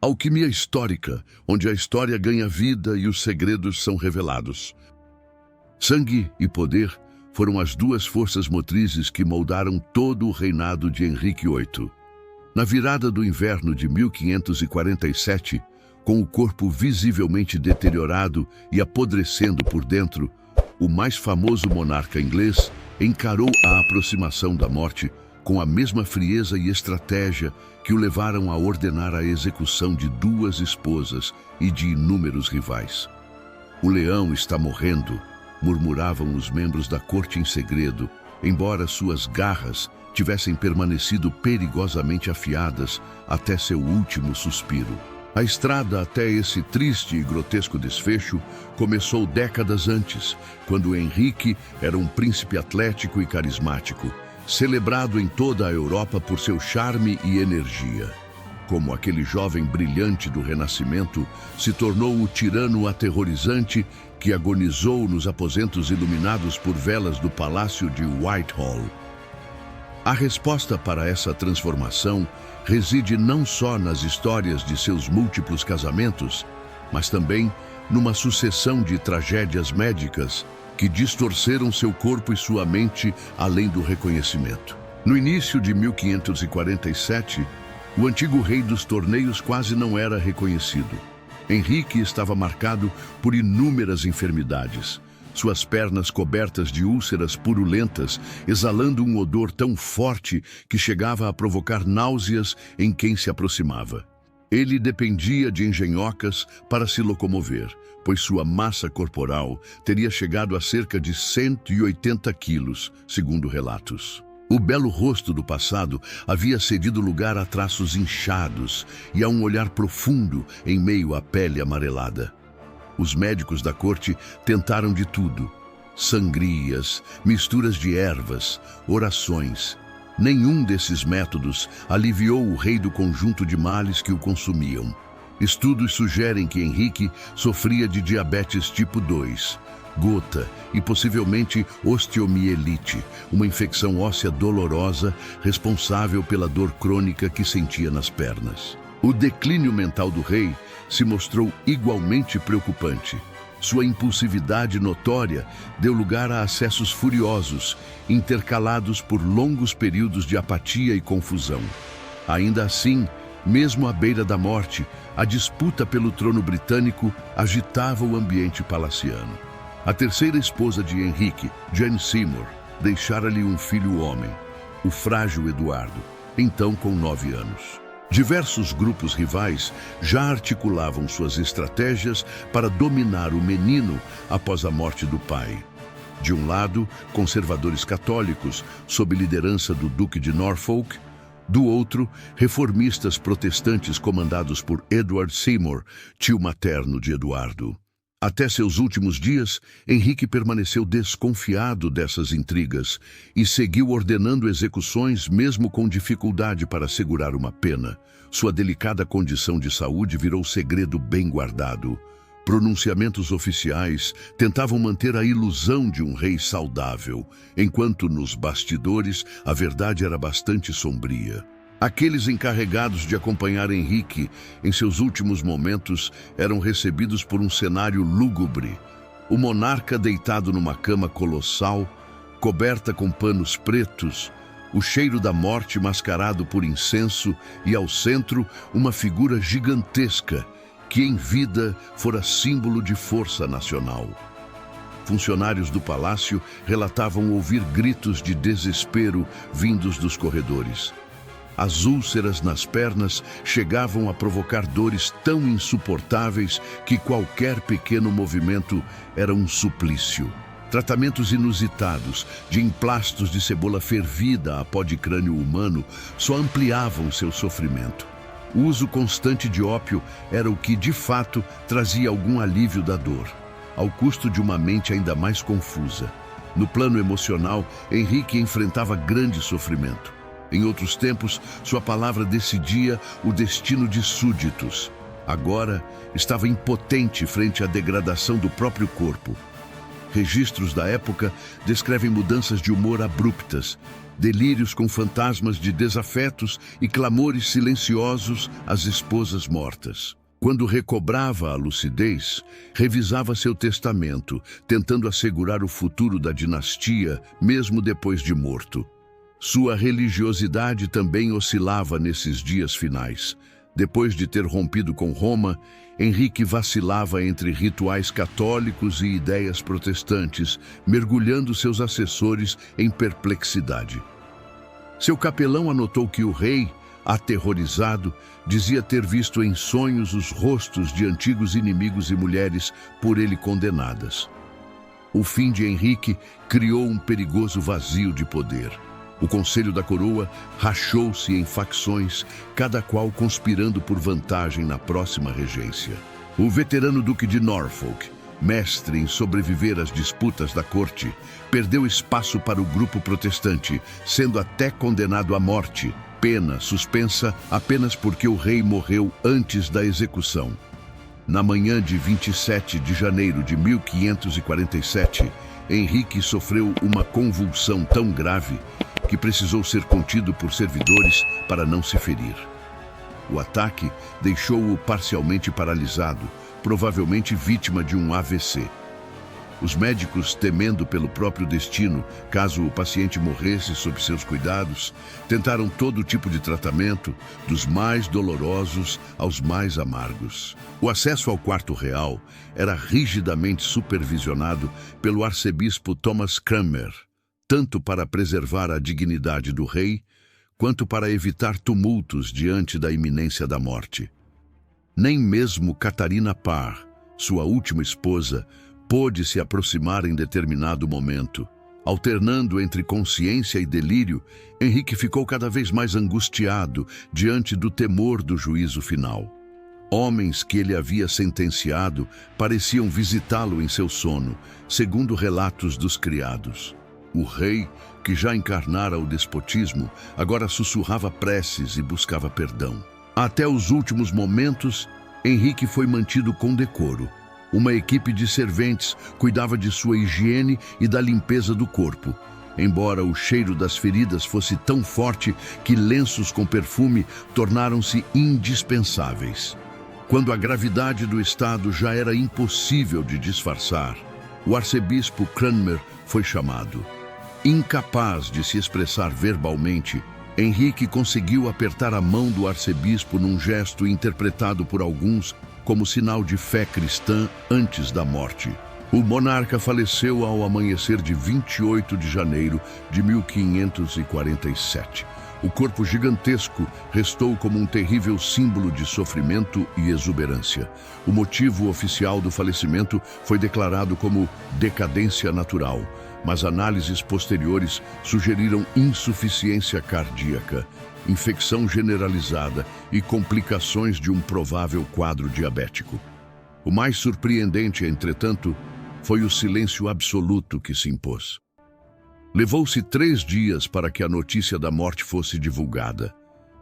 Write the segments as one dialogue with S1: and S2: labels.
S1: Alquimia histórica, onde a história ganha vida e os segredos são revelados. Sangue e poder foram as duas forças motrizes que moldaram todo o reinado de Henrique VIII. Na virada do inverno de 1547, com o corpo visivelmente deteriorado e apodrecendo por dentro, o mais famoso monarca inglês encarou a aproximação da morte com a mesma frieza e estratégia que o levaram a ordenar a execução de duas esposas e de inúmeros rivais. "O leão está morrendo", murmuravam os membros da corte em segredo, embora suas garras tivessem permanecido perigosamente afiadas até seu último suspiro. A estrada até esse triste e grotesco desfecho começou décadas antes, quando Henrique era um príncipe atlético e carismático, celebrado em toda a Europa por seu charme e energia. Como aquele jovem brilhante do Renascimento, se tornou o tirano aterrorizante que agonizou nos aposentos iluminados por velas do Palácio de Whitehall. A resposta para essa transformação reside não só nas histórias de seus múltiplos casamentos, mas também numa sucessão de tragédias médicas que distorceram seu corpo e sua mente além do reconhecimento. No início de 1547, o antigo rei dos torneios quase não era reconhecido. Henrique estava marcado por inúmeras enfermidades, suas pernas cobertas de úlceras purulentas, exalando um odor tão forte que chegava a provocar náuseas em quem se aproximava. Ele dependia de engenhocas para se locomover, pois sua massa corporal teria chegado a cerca de 180 quilos, segundo relatos. O belo rosto do passado havia cedido lugar a traços inchados e a um olhar profundo em meio à pele amarelada. Os médicos da corte tentaram de tudo: sangrias, misturas de ervas, orações. Nenhum desses métodos aliviou o rei do conjunto de males que o consumiam. Estudos sugerem que Henrique sofria de diabetes tipo 2, gota e possivelmente osteomielite, uma infecção óssea dolorosa responsável pela dor crônica que sentia nas pernas. O declínio mental do rei se mostrou igualmente preocupante. Sua impulsividade notória deu lugar a acessos furiosos, intercalados por longos períodos de apatia e confusão. Ainda assim, mesmo à beira da morte, a disputa pelo trono britânico agitava o ambiente palaciano. A terceira esposa de Henrique, Jane Seymour, deixara-lhe um filho homem, o frágil Eduardo, então com 9 anos. Diversos grupos rivais já articulavam suas estratégias para dominar o menino após a morte do pai. De um lado, conservadores católicos, sob liderança do Duque de Norfolk; do outro, reformistas protestantes comandados por Edward Seymour, tio materno de Eduardo. Até seus últimos dias, Henrique permaneceu desconfiado dessas intrigas e seguiu ordenando execuções mesmo com dificuldade para segurar uma pena. Sua delicada condição de saúde virou segredo bem guardado. Pronunciamentos oficiais tentavam manter a ilusão de um rei saudável, enquanto nos bastidores a verdade era bastante sombria. Aqueles encarregados de acompanhar Henrique em seus últimos momentos eram recebidos por um cenário lúgubre. O monarca deitado numa cama colossal, coberta com panos pretos, o cheiro da morte mascarado por incenso e, ao centro, uma figura gigantesca que, em vida, fora símbolo de força nacional. Funcionários do palácio relatavam ouvir gritos de desespero vindos dos corredores. As úlceras nas pernas chegavam a provocar dores tão insuportáveis que qualquer pequeno movimento era um suplício. Tratamentos inusitados, de emplastos de cebola fervida a pó de crânio humano, só ampliavam seu sofrimento. O uso constante de ópio era o que, de fato, trazia algum alívio da dor, ao custo de uma mente ainda mais confusa. No plano emocional, Henrique enfrentava grande sofrimento. Em outros tempos, sua palavra decidia o destino de súditos. Agora, estava impotente frente à degradação do próprio corpo. Registros da época descrevem mudanças de humor abruptas, delírios com fantasmas de desafetos e clamores silenciosos às esposas mortas. Quando recobrava a lucidez, revisava seu testamento, tentando assegurar o futuro da dinastia, mesmo depois de morto. Sua religiosidade também oscilava nesses dias finais. Depois de ter rompido com Roma, Henrique vacilava entre rituais católicos e ideias protestantes, mergulhando seus assessores em perplexidade. Seu capelão anotou que o rei, aterrorizado, dizia ter visto em sonhos os rostos de antigos inimigos e mulheres por ele condenadas. O fim de Henrique criou um perigoso vazio de poder. O Conselho da Coroa rachou-se em facções, cada qual conspirando por vantagem na próxima regência. O veterano Duque de Norfolk, mestre em sobreviver às disputas da corte, perdeu espaço para o grupo protestante, sendo até condenado à morte, pena suspensa apenas porque o rei morreu antes da execução. Na manhã de 27 de janeiro de 1547, Henrique sofreu uma convulsão tão grave que precisou ser contido por servidores para não se ferir. O ataque deixou-o parcialmente paralisado, provavelmente vítima de um AVC. Os médicos, temendo pelo próprio destino, caso o paciente morresse sob seus cuidados, tentaram todo tipo de tratamento, dos mais dolorosos aos mais amargos. O acesso ao quarto real era rigidamente supervisionado pelo arcebispo Thomas Cranmer, tanto para preservar a dignidade do rei, quanto para evitar tumultos diante da iminência da morte. Nem mesmo Catarina Parr, sua última esposa, pôde se aproximar em determinado momento. Alternando entre consciência e delírio, Henrique ficou cada vez mais angustiado diante do temor do juízo final. Homens que ele havia sentenciado pareciam visitá-lo em seu sono, segundo relatos dos criados. O rei, que já encarnara o despotismo, agora sussurrava preces e buscava perdão. Até os últimos momentos, Henrique foi mantido com decoro. Uma equipe de serventes cuidava de sua higiene e da limpeza do corpo, embora o cheiro das feridas fosse tão forte que lenços com perfume tornaram-se indispensáveis. Quando a gravidade do estado já era impossível de disfarçar, o arcebispo Cranmer foi chamado. Incapaz de se expressar verbalmente, Henrique conseguiu apertar a mão do arcebispo num gesto interpretado por alguns como sinal de fé cristã antes da morte. O monarca faleceu ao amanhecer de 28 de janeiro de 1547. O corpo gigantesco restou como um terrível símbolo de sofrimento e exuberância. O motivo oficial do falecimento foi declarado como decadência natural, mas análises posteriores sugeriram insuficiência cardíaca, infecção generalizada e complicações de um provável quadro diabético. O mais surpreendente, entretanto, foi o silêncio absoluto que se impôs. Levou-se 3 dias para que a notícia da morte fosse divulgada,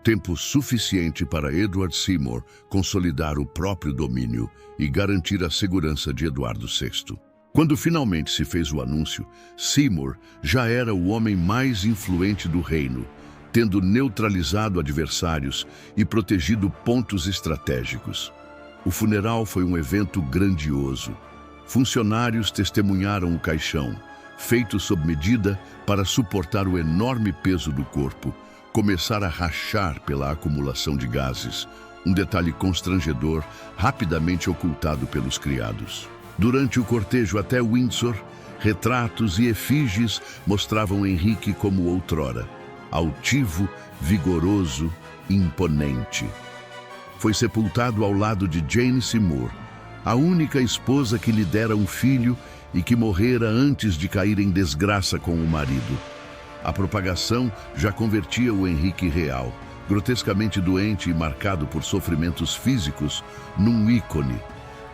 S1: tempo suficiente para Edward Seymour consolidar o próprio domínio e garantir a segurança de Eduardo VI. Quando finalmente se fez o anúncio, Seymour já era o homem mais influente do reino, tendo neutralizado adversários e protegido pontos estratégicos. O funeral foi um evento grandioso. Funcionários testemunharam o caixão, feito sob medida para suportar o enorme peso do corpo, começar a rachar pela acumulação de gases, um detalhe constrangedor rapidamente ocultado pelos criados. Durante o cortejo até Windsor, retratos e efígies mostravam Henrique como outrora, altivo, vigoroso, imponente. Foi sepultado ao lado de Jane Seymour, a única esposa que lhe dera um filho e que morrera antes de cair em desgraça com o marido. A propagação já convertia o Henrique real, grotescamente doente e marcado por sofrimentos físicos, num ícone.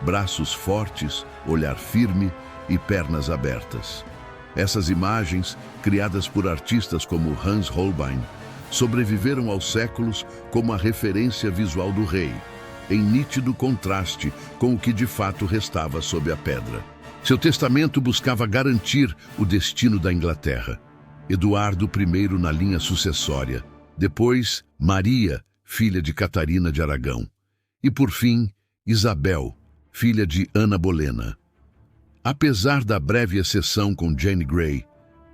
S1: Braços fortes, olhar firme e pernas abertas. Essas imagens, criadas por artistas como Hans Holbein, sobreviveram aos séculos como a referência visual do rei, em nítido contraste com o que de fato restava sob a pedra. Seu testamento buscava garantir o destino da Inglaterra. Eduardo I na linha sucessória, depois Maria, filha de Catarina de Aragão, e por fim Isabel, filha de Ana Bolena. Apesar da breve exceção com Jane Grey,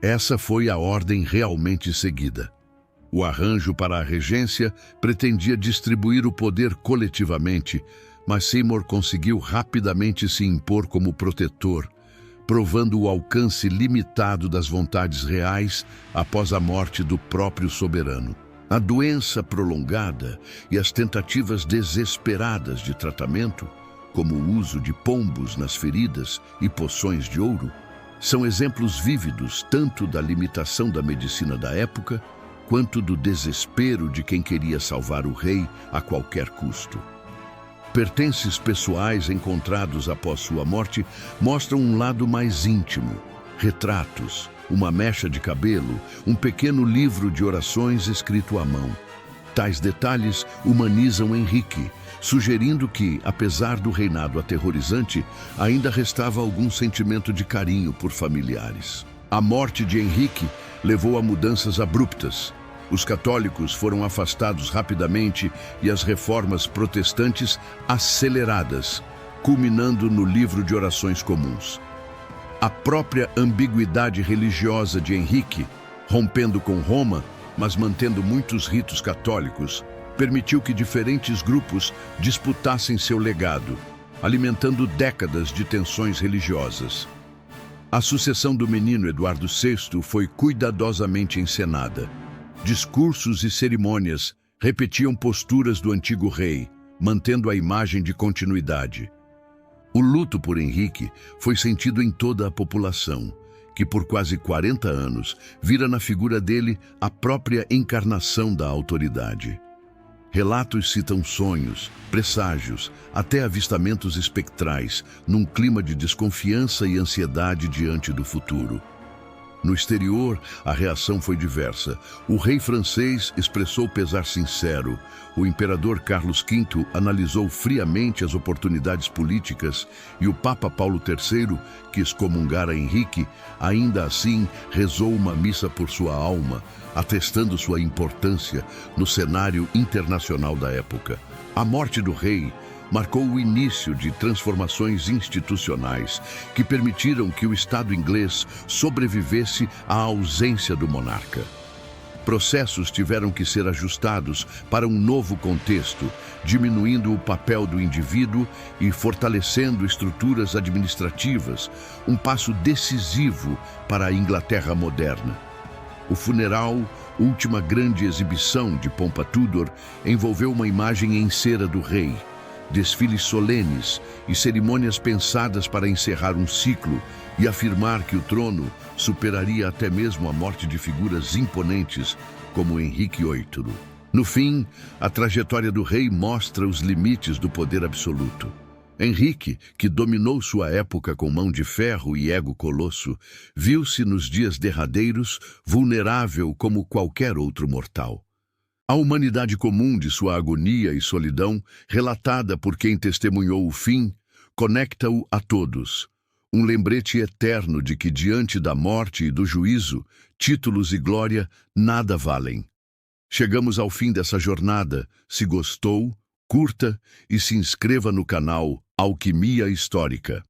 S1: essa foi a ordem realmente seguida. O arranjo para a regência pretendia distribuir o poder coletivamente, mas Seymour conseguiu rapidamente se impor como protetor, provando o alcance limitado das vontades reais após a morte do próprio soberano. A doença prolongada e as tentativas desesperadas de tratamento, como o uso de pombos nas feridas e poções de ouro, são exemplos vívidos tanto da limitação da medicina da época, quanto do desespero de quem queria salvar o rei a qualquer custo. Pertences pessoais encontrados após sua morte mostram um lado mais íntimo: retratos, uma mecha de cabelo, um pequeno livro de orações escrito à mão. Tais detalhes humanizam Henrique, sugerindo que, apesar do reinado aterrorizante, ainda restava algum sentimento de carinho por familiares. A morte de Henrique levou a mudanças abruptas. Os católicos foram afastados rapidamente e as reformas protestantes aceleradas, culminando no livro de orações comuns. A própria ambiguidade religiosa de Henrique, rompendo com Roma, mas mantendo muitos ritos católicos, permitiu que diferentes grupos disputassem seu legado, alimentando décadas de tensões religiosas. A sucessão do menino Eduardo VI foi cuidadosamente encenada. Discursos e cerimônias repetiam posturas do antigo rei, mantendo a imagem de continuidade. O luto por Henrique foi sentido em toda a população, que por quase 40 anos vira na figura dele a própria encarnação da autoridade. Relatos citam sonhos, presságios, até avistamentos espectrais, num clima de desconfiança e ansiedade diante do futuro. No exterior, a reação foi diversa. O rei francês expressou pesar sincero. O imperador Carlos V analisou friamente as oportunidades políticas e o Papa Paulo III, que excomungara Henrique, ainda assim rezou uma missa por sua alma, atestando sua importância no cenário internacional da época. A morte do rei marcou o início de transformações institucionais que permitiram que o Estado inglês sobrevivesse à ausência do monarca. Processos tiveram que ser ajustados para um novo contexto, diminuindo o papel do indivíduo e fortalecendo estruturas administrativas, um passo decisivo para a Inglaterra moderna. O funeral, última grande exibição de pompa Tudor, envolveu uma imagem em cera do rei, desfiles solenes e cerimônias pensadas para encerrar um ciclo e afirmar que o trono superaria até mesmo a morte de figuras imponentes como Henrique VIII. No fim, a trajetória do rei mostra os limites do poder absoluto. Henrique, que dominou sua época com mão de ferro e ego colosso, viu-se nos dias derradeiros vulnerável como qualquer outro mortal. A humanidade comum de sua agonia e solidão, relatada por quem testemunhou o fim, conecta-o a todos. Um lembrete eterno de que, diante da morte e do juízo, títulos e glória nada valem. Chegamos ao fim dessa jornada. Se gostou, curta e se inscreva no canal Alquimia Histórica.